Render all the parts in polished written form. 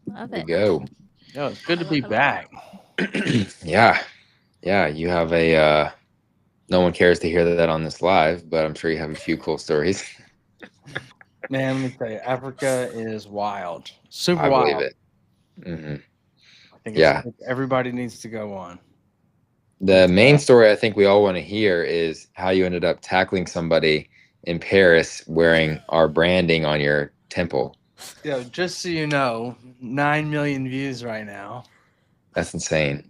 Love There we it. go. Yeah, it's good I to be love it. back. Yeah. Yeah. You have a, no one cares to hear that on this live, but I'm sure you have a few cool stories. Man, let me tell you, Africa is wild, super I believe wild. it. Hmm. I think Yeah. everybody needs to go on. The main story I think we all want to hear is how you ended up tackling somebody in Paris wearing our branding on your temple. Yeah, just so you know, 9 million views right now. That's insane.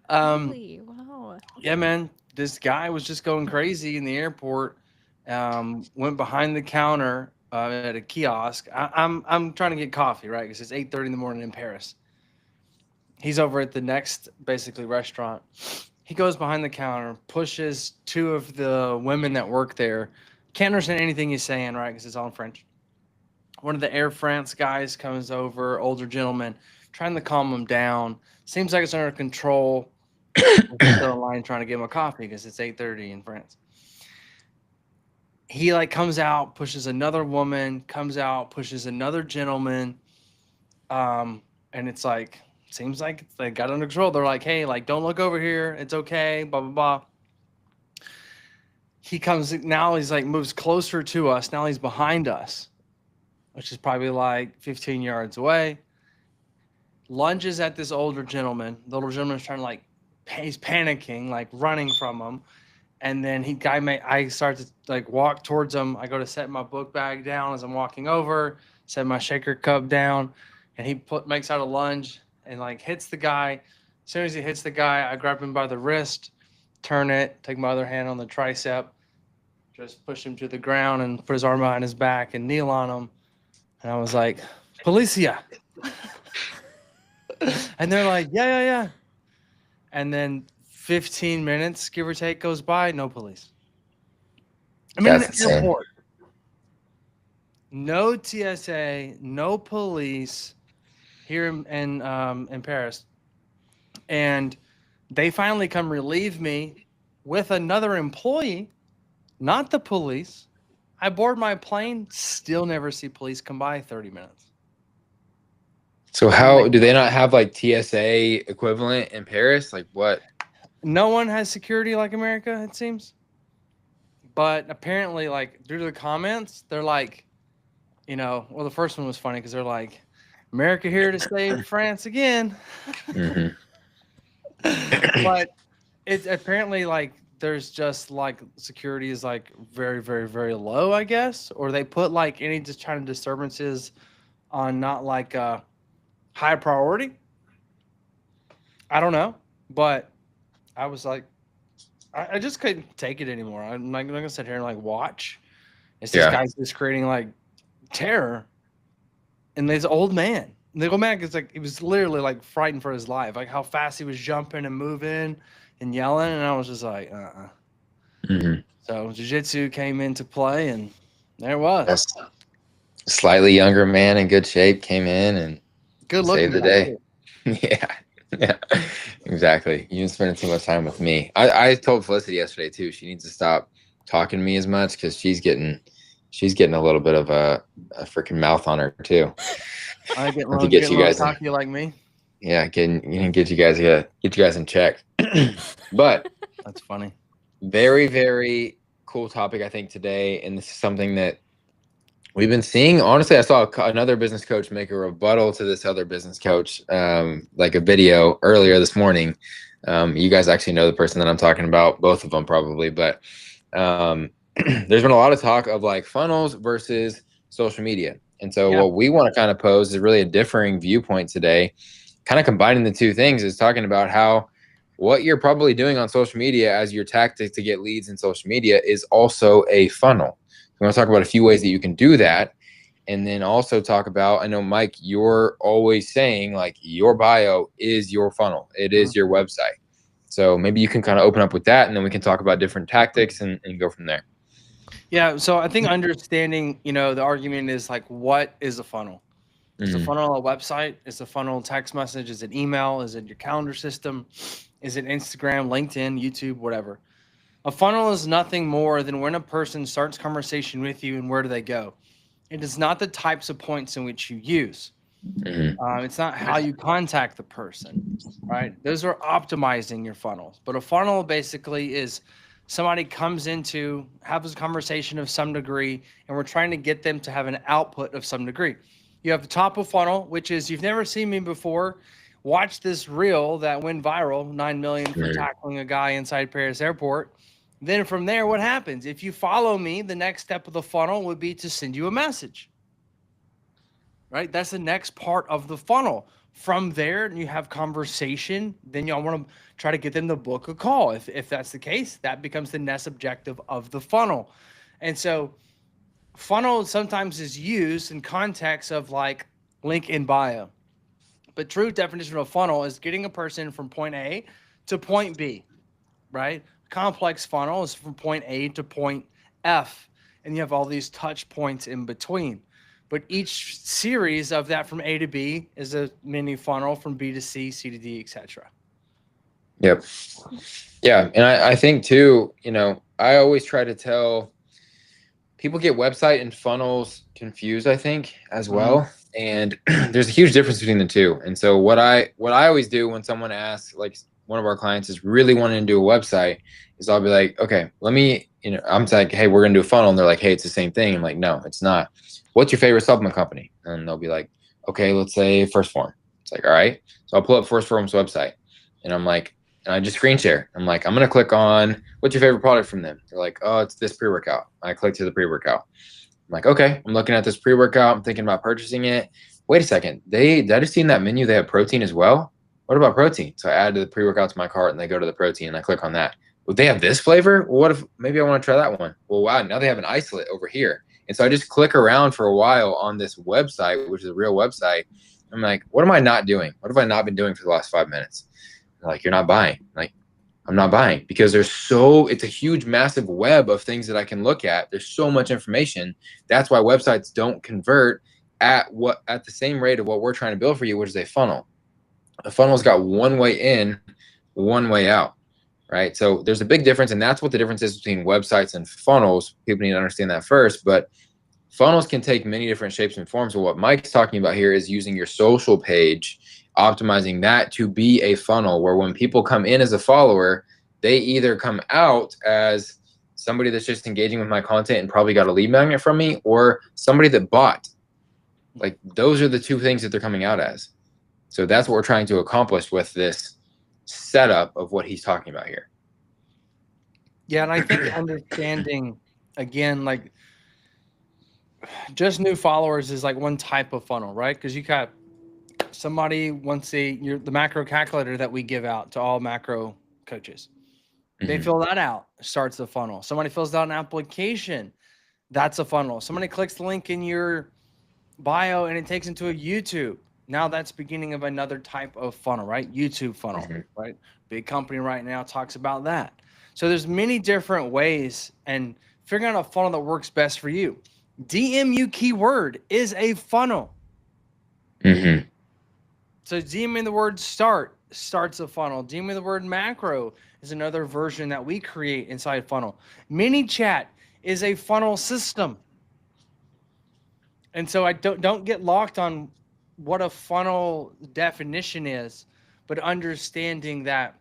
Um, Really? Wow. yeah, man, this guy was just going crazy in the airport. Went behind the counter at a kiosk. I'm trying to get coffee, right? Because it's 8:30 in the morning in Paris. He's over at the next basically restaurant. He goes behind the counter, pushes two of the women that work there. Can't understand anything he's saying, right? Because it's all in French. One of the Air France guys comes over, older gentleman, trying to calm him down. Seems like it's under control. We're still in line trying to get him a coffee because it's 8:30 in France. He like comes out, pushes another woman, comes out, pushes another gentleman, and it's like seems like they got under control. They're like, hey, like don't look over here, it's okay, blah blah blah. He comes now. He's like moves closer to us. Now he's behind us, which is probably like 15 yards away. Lunges at this older gentleman. The older gentleman's trying to like, he's panicking, like running from him. And then I start to like walk towards him. I go to set my book bag down as I'm walking over, set my shaker cup down, and he makes out a lunge and like hits the guy. As soon as he hits the guy, I grab him by the wrist, turn it, take my other hand on the tricep, just push him to the ground and put his arm behind his back and kneel on him. And I was like, Policia. And they're like, yeah, yeah, yeah. And then 15 minutes, give or take, goes by, no police. I'm in That's the insane. airport. No TSA, no police here in Paris. And they finally come relieve me with another employee, not the police. I board my plane, still never see police come by 30 minutes. So I'm how like, do they not have like TSA equivalent in Paris? Like what? no one has security like America, it seems. But apparently, like, due to the comments, they're like, well, the first one was funny because they're like, America here to save France again. Hmm. But it's apparently like there's just like security is like very, very, very low, I guess, or they put like any just kind of disturbances on not like high priority. I don't know, but I was like, I just couldn't take it anymore. I'm not gonna sit here and like watch. It's this Yeah. guy's just creating like terror, and this old man. And the old man is like he was literally like frightened for his life, like how fast he was jumping and moving and yelling, and I was just like, uh-uh. Hmm. So jiu-jitsu came into play, and there it was. Yes. Slightly younger man in good shape came in and Good saved looking the guy day. too. Yeah. Yeah. Exactly. You've been spending too much time with me. I told Felicity yesterday too. She needs to stop talking to me as much because she's getting a little bit of a freaking mouth on her too. I I have to get getting you a little guys in. cocky like me. Yeah, get you guys in check. But That's funny. very, very cool topic, I think, today. And this is something that we've been seeing. Honestly, I saw another business coach make a rebuttal to this other business coach, like a video earlier this morning. You guys actually know the person that I'm talking about, both of them probably. But um, there's been a lot of talk of like funnels versus social media. And so, Yeah. what we want to kind of pose is really a differing viewpoint today, kind of combining the two things, is talking about how what you're probably doing on social media as your tactic to get leads in social media is also a funnel. We want to talk about a few ways that you can do that. And then also talk about, I know, Mike, you're always saying like your bio is your funnel, it Mhm. is your website. So maybe you can kind of open up with that and then we can talk about different tactics and go from there. Yeah. So I think understanding, the argument is like, what is a funnel? Is a Mm-hmm. funnel a website? Is a funnel a text message? Is it email? Is it your calendar system? Is it Instagram, LinkedIn, YouTube, whatever? A funnel is nothing more than when a person starts conversation with you and where do they go. It is not the types of points in which you use. It's not how you contact the person, right? Those are optimizing your funnels. But a funnel basically is somebody comes into, have a conversation of some degree, and we're trying to get them to have an output of some degree. You have the top of funnel, which is you've never seen me before. Watch this reel that went viral, 9 million for tackling a guy inside Paris airport. Then from there, what happens? If you follow me, the next step of the funnel would be to send you a message. Right? That's the next part of the funnel. From there, you have conversation. Then y'all want to try to get them to book a call. If that's the case, that becomes the next objective of the funnel. And so funnel sometimes is used in context of like link in bio. But true definition of a funnel is getting a person from point A to point B, right? Complex funnel is from point A to point F. And you have all these touch points in between. But each series of that from A to B is a mini funnel from B to C, C to D, etc. Yep. Yeah. And I think too, I always try to tell people get website and funnels confused, I think, as well. And there's a huge difference between the two. And so what I always do when someone asks, like one of our clients is really wanting to do a website, is I'll be like, okay, let me, I'm like, hey, we're going to do a funnel. And they're like, hey, it's the same thing. I'm like, no, it's not. What's your favorite supplement company? And they'll be like, okay, let's say First Form. It's like, all right. So I'll pull up First Form's website and I'm like, and I just screen share. I'm like, I'm going to click on what's your favorite product from them? They're like, oh, it's this pre-workout. I click to the pre-workout. I'm like, okay, I'm looking at this pre-workout. I'm thinking about purchasing it. Wait a second. Did I just see in that menu, they have protein as well? What about protein? So I add the pre-workout to my cart and they go to the protein and I click on that. Well, they have this flavor? Well, what if maybe I want to try that one? Well, wow, now they have an isolate over here. And so I just click around for a while on this website, which is a real website. I'm like, what am I not doing? What have I not been doing for the last 5 minutes? They're like, you're not buying. I'm like, I'm not buying because it's a huge, massive web of things that I can look at. There's so much information. That's why websites don't convert at the same rate of what we're trying to build for you, which is a funnel. A funnel's got one way in, one way out. Right. So there's a big difference. And that's what the difference is between websites and funnels. People need to understand that first. But funnels can take many different shapes and forms. But what Mike's talking about here is using your social page, optimizing that to be a funnel where when people come in as a follower, they either come out as somebody that's just engaging with my content and probably got a lead magnet from me, or somebody that bought. Like those are the two things that they're coming out as. So that's what we're trying to accomplish with this setup of what he's talking about here. Yeah, and I think understanding again, like just new followers is like one type of funnel, right? Because you got somebody wants the macro calculator that we give out to all macro coaches. They fill that out, starts the funnel. Somebody fills out an application, that's a funnel. Somebody clicks the link in your bio and it takes them to a YouTube. Now that's beginning of another type of funnel, right? YouTube funnel, right? Big company right now talks about that. So there's many different ways, and figuring out a funnel that works best for you. DMU keyword is a funnel. So DMing the word starts a funnel. DMing the word macro is another version that we create inside funnel. ManyChat is a funnel system. And so I don't get locked on what a funnel definition is, but understanding that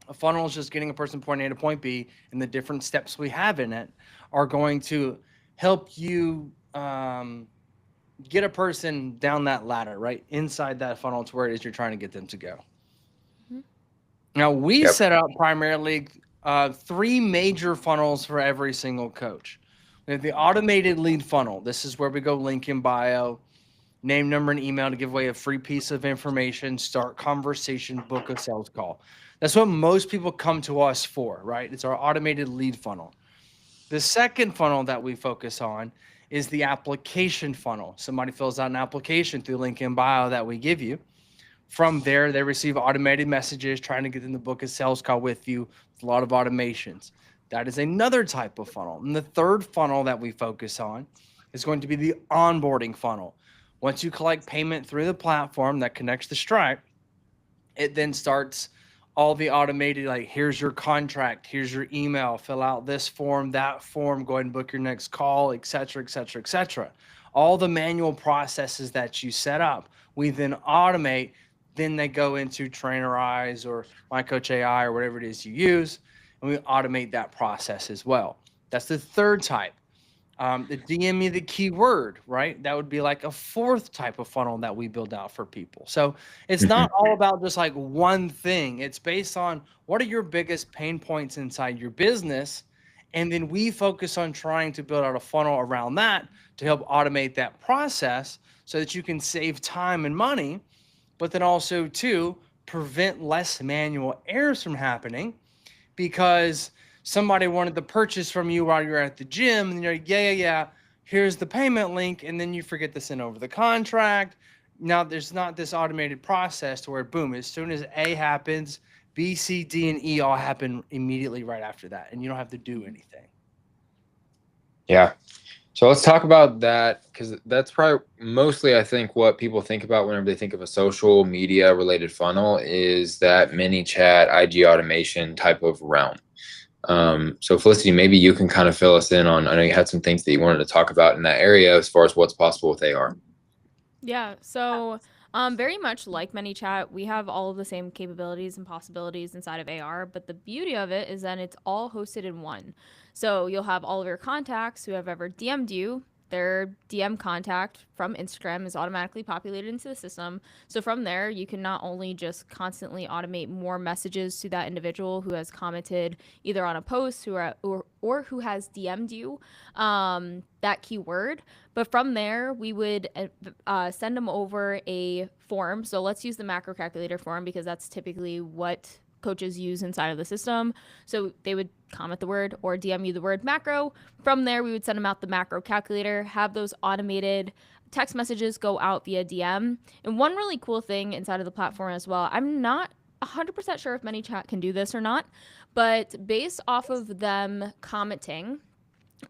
a funnel is just getting a person point A to point B, and the different steps we have in it are going to help you get a person down that ladder, right? Inside that funnel to where it is you're trying to get them to go. Now, we set up primarily 3 major funnels for every single coach. We have the automated lead funnel. This is where we go link in bio, name, number, and email to give away a free piece of information, start conversation, book a sales call. That's what most people come to us for, right? It's our automated lead funnel. The second funnel that we focus on is the application funnel. Somebody fills out an application through link in bio that we give you. From there, they receive automated messages trying to get them to book a sales call with you. It's a lot of automations. That is another type of funnel. And the third funnel that we focus on is going to be the onboarding funnel. Once you collect payment through the platform that connects to Stripe, it then starts all the automated, like, here's your contract, here's your email, fill out this form, that form, go ahead and book your next call, et cetera, et cetera, et cetera. all the manual processes that you set up, we then automate. Then they go into Trainerize or My Coach AI or whatever it is you use, and we automate that process as well. That's the third type. The DM me the keyword, right? That would be like a fourth type of funnel that we build out for people. So it's not all about just like one thing. It's based on what are your biggest pain points inside your business. And then we focus on trying to build out a funnel around that to help automate that process so that you can save time and money, but then also to prevent less manual errors from happening, because somebody wanted to purchase from you while you're at the gym and you're like, yeah, here's the payment link. And then you forget to send over the contract. Now there's not this automated process to where boom, as soon as A happens, B, C, D, and E all happen immediately right after that. And you don't have to do anything. Yeah. So let's talk about that, because that's probably mostly, I think, what people think about whenever they think of a social media related funnel is that ManyChat, IG automation type of realm. So Felicity, maybe you can kind of fill us in on, I know you had some things that you wanted to talk about in that area as far as what's possible with AR. Yeah, so very much like ManyChat, we have all of the same capabilities and possibilities inside of AR, but the beauty of it is that it's all hosted in one. So you'll have all of your contacts who have ever DM'd you. Their DM contact from Instagram is automatically populated into the system. So from there, you can not only just constantly automate more messages to that individual who has commented either on a post or who has DM'd you that keyword, but from there, we would send them over a form. So let's use the macro calculator form because that's typically what coaches use inside of the system. So they would comment the word or DM you the word macro. From there, we would send them out the macro calculator, have those automated text messages go out via DM. And one really cool thing inside of the platform as well, I'm not 100% sure if ManyChat can do this or not, but based off of them commenting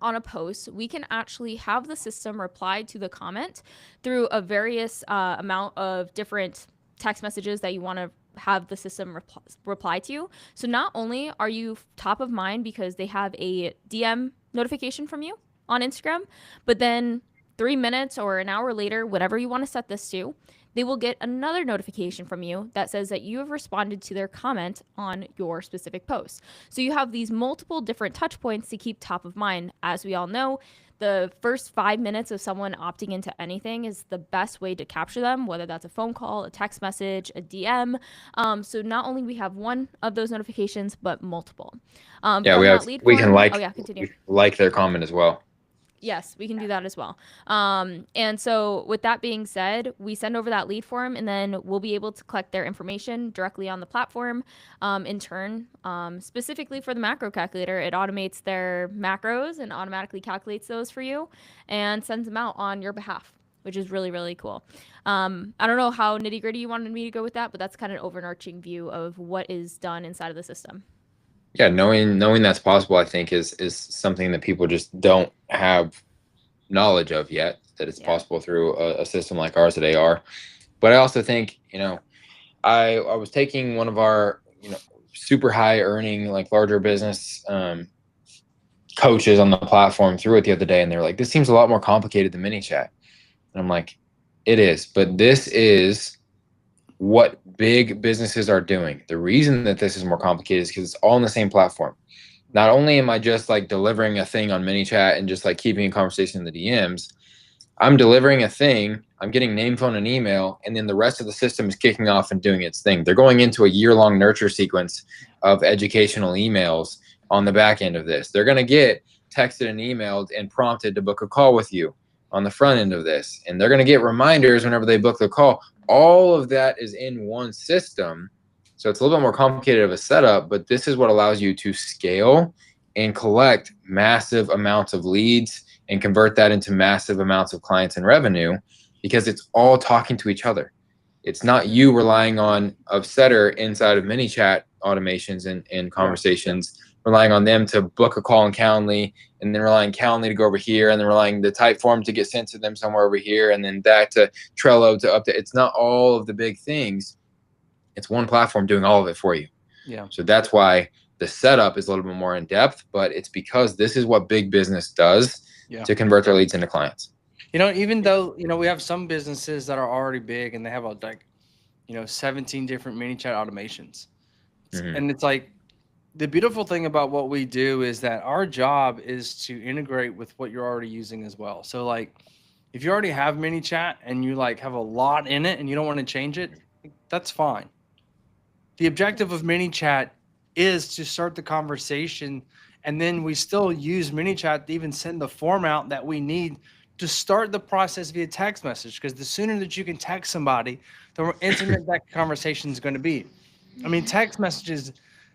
on a post, we can actually have the system reply to the comment through a various amount of different text messages that you want to have the system reply to. So not only are you top of mind because they have a DM notification from you on Instagram, but then 3 minutes or an hour later, whatever you want to set this to, they will get another notification from you that says that you have responded to their comment on your specific post. So you have these multiple different touch points to keep top of mind. As we all know, the first 5 minutes of someone opting into anything is the best way to capture them, whether that's a phone call, a text message, a DM. So not only we have one of those notifications, but multiple. Yeah, we can like their comment as well. Yes, we can do that as well. And so with that being said, we send over that lead form and then we'll be able to collect their information directly on the platform. In turn, specifically for the macro calculator, it automates their macros and automatically calculates those for you and sends them out on your behalf, which is really, really cool. I don't know how nitty gritty you wanted me to go with that, but that's kind of an overarching view of what is done inside of the system. Yeah, knowing that's possible, I think is something that people just don't have knowledge of yet, that it's possible through a system like ours at AR. But I also think, I was taking one of our, super high earning, like larger business coaches on the platform through it the other day, and they're like, this seems a lot more complicated than ManyChat. And I'm like, it is, but this is what big businesses are doing. The reason that this is more complicated is because it's all on the same platform. Not only am I just like delivering a thing on ManyChat and just like keeping a conversation in the DMs, I'm delivering a thing, I'm getting name, phone, and email, and then the rest of the system is kicking off and doing its thing. They're going into a year-long nurture sequence of educational emails on the back end of this. They're going to get texted and emailed and prompted to book a call with you on the front end of this. And they're going to get reminders whenever they book the call. All of that is in one system. So it's a little bit more complicated of a setup, but this is what allows you to scale and collect massive amounts of leads and convert that into massive amounts of clients and revenue, because it's all talking to each other. It's not you relying on Upsetter inside of ManyChat automations and conversations, relying on them to book a call in Calendly, and then relying Calendly to go over here, and then relying the Typeform to get sent to them somewhere over here, and then that to Trello to update. It's not all of the big things. It's one platform doing all of it for you. Yeah. So that's why the setup is a little bit more in depth, but it's because this is what big business does to convert their leads into clients. Even though, we have some businesses that are already big and they have 17 different mini chat automations. Mhm. And it's like, the beautiful thing about what we do is that our job is to integrate with what you're already using as well. So like, if you already have mini chat and you like have a lot in it and you don't want to change it, that's fine. The objective of mini chat is to start the conversation, and then we still use mini chat to even send the form out that we need to start the process via text message, because the sooner that you can text somebody, the more intimate that conversation is going to be. I mean, text messages,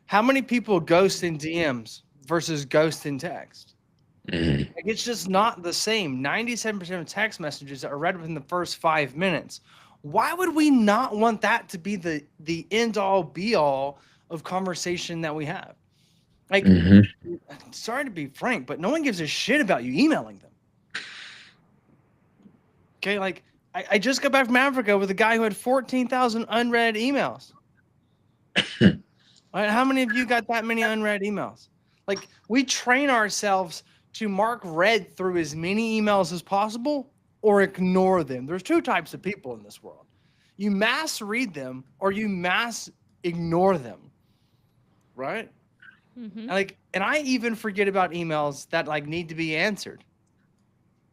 how many people ghost in DMs versus ghost in text? Mhm. Like, it's just not the same. 97% of text messages are read within the first 5 minutes. Why would we not want that to be the end all be all of conversation that we have? Like, Mhm. sorry to be frank, but no one gives a shit about you emailing them. Okay, like I just got back from Africa with a guy who had 14,000 unread emails. All right, how many of you got that many unread emails? Like, we train ourselves to mark read through as many emails as possible or ignore them. There's two types of people in this world. You mass read them or you mass ignore them. Right? Mm-hmm. And I even forget about emails that like need to be answered.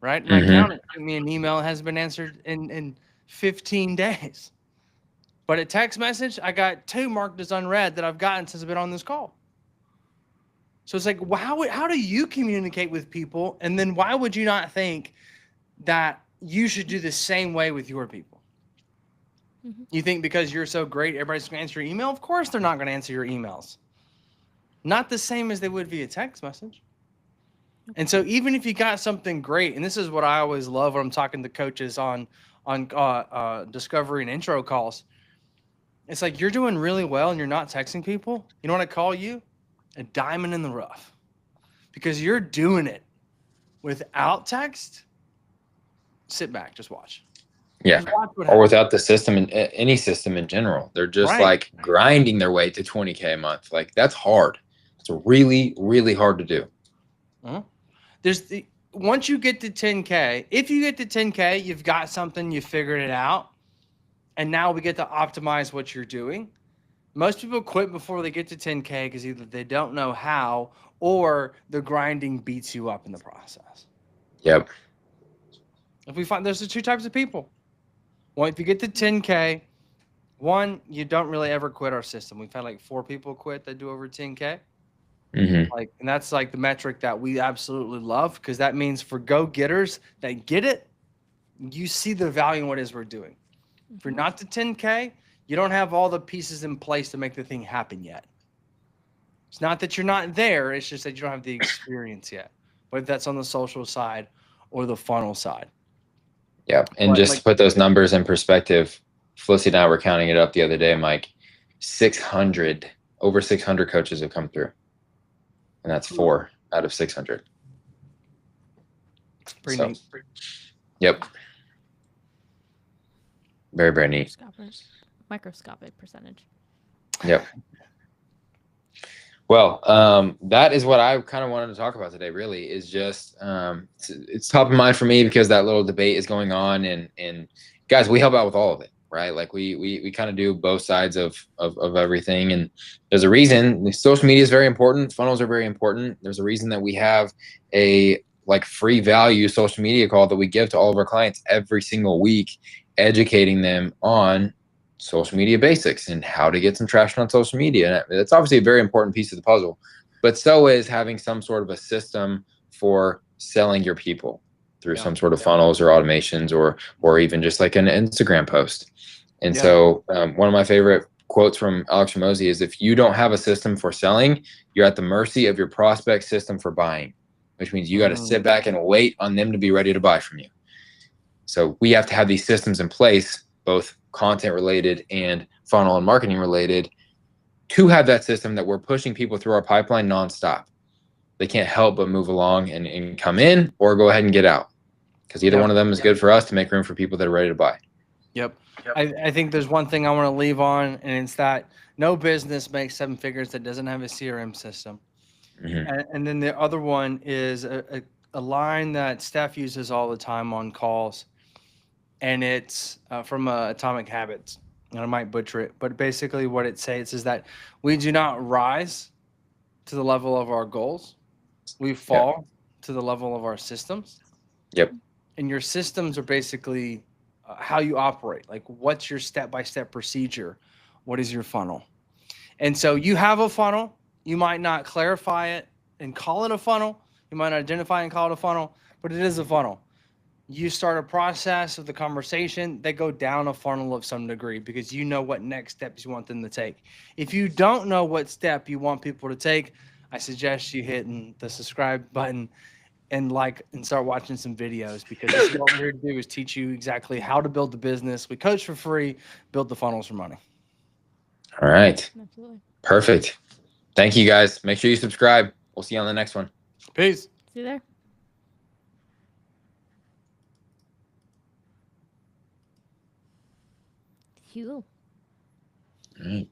Right? My Mhm. accountant sent me an email that has been answered in 15 days. But a text message, I got 2 marked as unread that I've gotten since I've been on this call. So it's like, how do you communicate with people? And then why would you not think that you should do the same way with your people? Mhm. You think because you're so great, everybody's going to answer your email? Of course they're not going to answer your emails. Not the same as they would via text message. And so even if you got something great, and this is what I always love when I'm talking to coaches on discovery and intro calls, it's like you're doing really well and you're not texting people. You know what I call you? A diamond in the rough. Because you're doing it without text. Sit back, just watch. Yeah. Just watch what Or happens. without the system and any system in general. They're just Right. like grinding their way to 20K a month. Like that's hard. It's really, really hard to do. Once you get to 10K, if you get to 10K, you've got something, you figured it out. And now we get to optimize what you're doing. Most people quit before they get to 10K because either they don't know how or the grinding beats you up in the process. Yep. If we find there's the 2 types of people. Well, if you get to 10K, one, you don't really ever quit our system. We've had like 4 people quit that do over 10K. Mm-hmm. And that's like the metric that we absolutely love, because that means for go-getters that get it, you see the value in what it is we're doing. If you're not to 10K, you don't have all the pieces in place to make the thing happen yet. It's not that you're not there. It's just that you don't have the experience yet, whether that's on the social side or the funnel side. Yep. And But, just to put those numbers in perspective, Felicity and I were counting it up the other day, Mike. Over 600 coaches have come through. And that's 4 out of 600. Pretty neat. Yep. Very, very neat. Microscopic percentage. Yep. Well, that is what I kind of wanted to talk about today, really, is just it's top of mind for me because that little debate is going on, and guys, we help out with all of it, right? Like we kind of do both sides of everything, and there's a reason. Social media is very important. Funnels are very important. There's a reason that we have a like free value social media call that we give to all of our clients every single week, educating them on social media basics and how to get some traction on social media. And that's obviously a very important piece of the puzzle, but so is having some sort of a system for selling your people through some sort of funnels or automations or even just like an Instagram post. And so one of my favorite quotes from Alex Hormozi is, if you don't have a system for selling, you're at the mercy of your prospect system for buying, which means you got to sit back and wait on them to be ready to buy from you. So we have to have these systems in place, both content related and funnel and marketing related, to have that system that we're pushing people through our pipeline nonstop. They can't help but move along and come in or go ahead and get out, because either one of them is good for us to make room for people that are ready to buy. Yep. I think there's one thing I want to leave on, and it's that no business makes 7 figures that doesn't have a CRM system. Mm-hmm. And then the other one is a a line that Steph uses all the time on calls, and it's from Atomic Habits. And I might butcher it, but basically what it says is that we do not rise to the level of our goals. We fall to the level of our systems. Yep. And your systems are basically how you operate. Like, what's your step-by-step procedure? What is your funnel? And so you have a funnel. You might not clarify it and call it a funnel. You might not identify and call it a funnel, but it is a funnel. You start a process of the conversation, they go down a funnel of some degree because you know what next steps you want them to take. If you don't know what step you want people to take, I suggest you hitting the subscribe button and start watching some videos, because this is what we're here to do, is teach you exactly how to build the business. We coach for free, build the funnels for money. All right. Absolutely. Perfect. Thank you guys. Make sure you subscribe. We'll see you on the next one. Peace. See you there. Cool. All right.